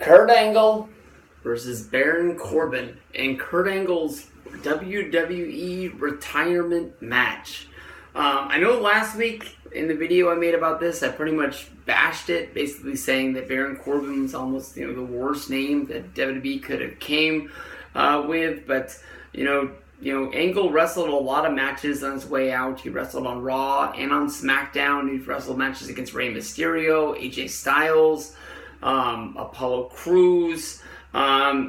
Kurt Angle versus Baron Corbin in Kurt Angle's WWE retirement match. I know last week in the video I made about this, I pretty much bashed it, basically saying that Baron Corbin was almost the worst name that WWE could have came with. But Angle wrestled a lot of matches on his way out. He wrestled on Raw and on SmackDown. He's wrestled matches against Rey Mysterio, AJ Styles, Apollo Crews.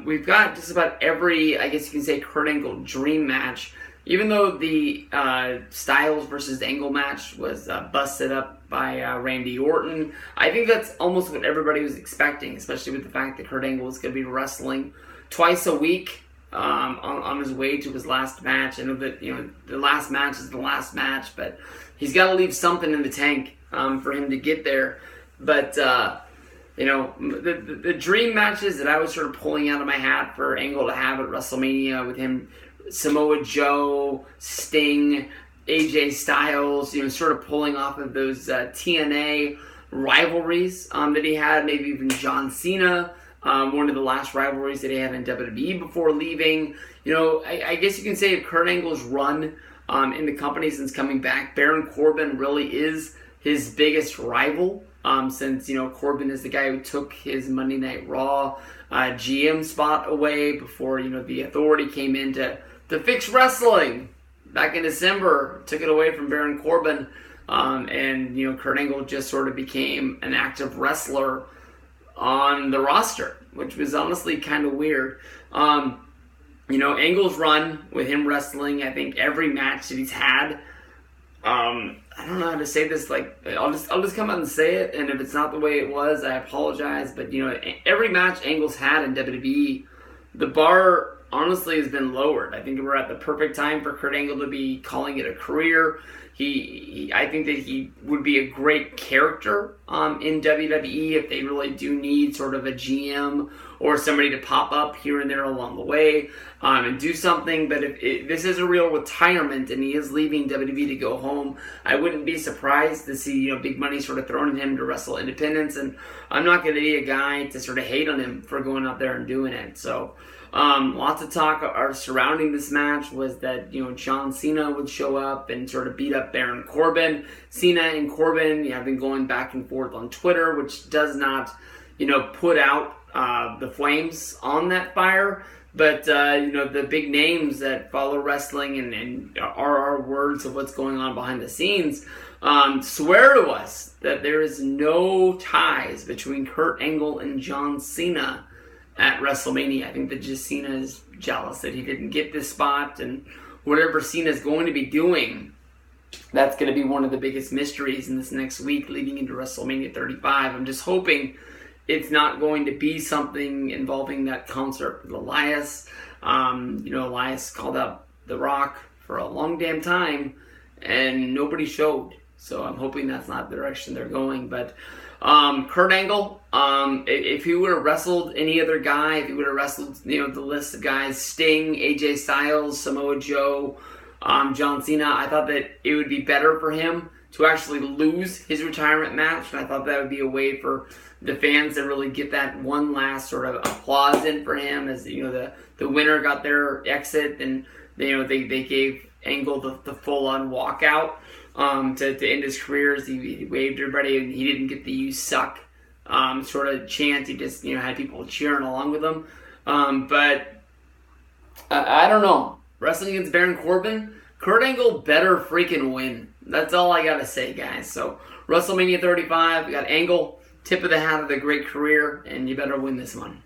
We've got just about every, I guess you can say, Kurt Angle dream match. Even though the Styles versus Angle match was busted up by Randy Orton, I think that's almost what everybody was expecting, especially with the fact that Kurt Angle is going to be wrestling twice a week on his way to his last match. I know that the last match is the last match, but he's got to leave something in the tank for him to get there. But the dream matches that I was sort of pulling out of my hat for Angle to have at WrestleMania with him, Samoa Joe, Sting, AJ Styles, sort of pulling off of those TNA rivalries that he had, maybe even John Cena, one of the last rivalries that he had in WWE before leaving. I guess you can say Kurt Angle's run in the company since coming back, Baron Corbin really is his biggest rival. Since Corbin is the guy who took his Monday Night Raw GM spot away before the Authority came in to fix wrestling back in December, took it away from Baron Corbin, and Kurt Angle just sort of became an active wrestler on the roster, which was honestly kind of weird. Angle's run with him wrestling, I think every match that he's had. I don't know how to say this. I'll just come out and say it. And if it's not the way it was, I apologize. But every match Angle's had in WWE, the bar honestly has been lowered. I think we're at the perfect time for Kurt Angle to be calling it a career. I think that he would be a great character in WWE if they really do need sort of a GM or somebody to pop up here and there along the way and do something. But if this is a real retirement and he is leaving WWE to go home, I wouldn't be surprised to see big money sort of thrown at him to wrestle independents. And I'm not going to be a guy to sort of hate on him for going out there and doing it. So lots of talk surrounding this match was that John Cena would show up and sort of beat up Baron Corbin. Cena and Corbin have been going back and forth on Twitter, which does not put out the flames on that fire. But the big names that follow wrestling and are our words of what's going on behind the scenes swear to us that there is no ties between Kurt Angle and John Cena at WrestleMania. I think that just Cena is jealous that he didn't get this spot, and whatever Cena's going to be doing, that's going to be one of the biggest mysteries in this next week leading into WrestleMania 35. I'm just hoping it's not going to be something involving that concert with Elias. Elias called out The Rock for a long damn time, and nobody showed. So I'm hoping that's not the direction they're going. But Kurt Angle, if he would have wrestled any other guy, if he would have wrestled, the list of guys, Sting, AJ Styles, Samoa Joe, John Cena, I thought that it would be better for him to actually lose his retirement match. And I thought that would be a way for the fans to really get that one last sort of applause in for him as, the winner got their exit, and, they gave Angle the full-on walkout. To end his career as he waved everybody, and he didn't get the "you suck" sort of chant. He just had people cheering along with him. But I don't know. Wrestling against Baron Corbin, Kurt Angle better freaking win. That's all I gotta say, guys. So WrestleMania 35, we got Angle, tip of the hat of the great career, and you better win this one.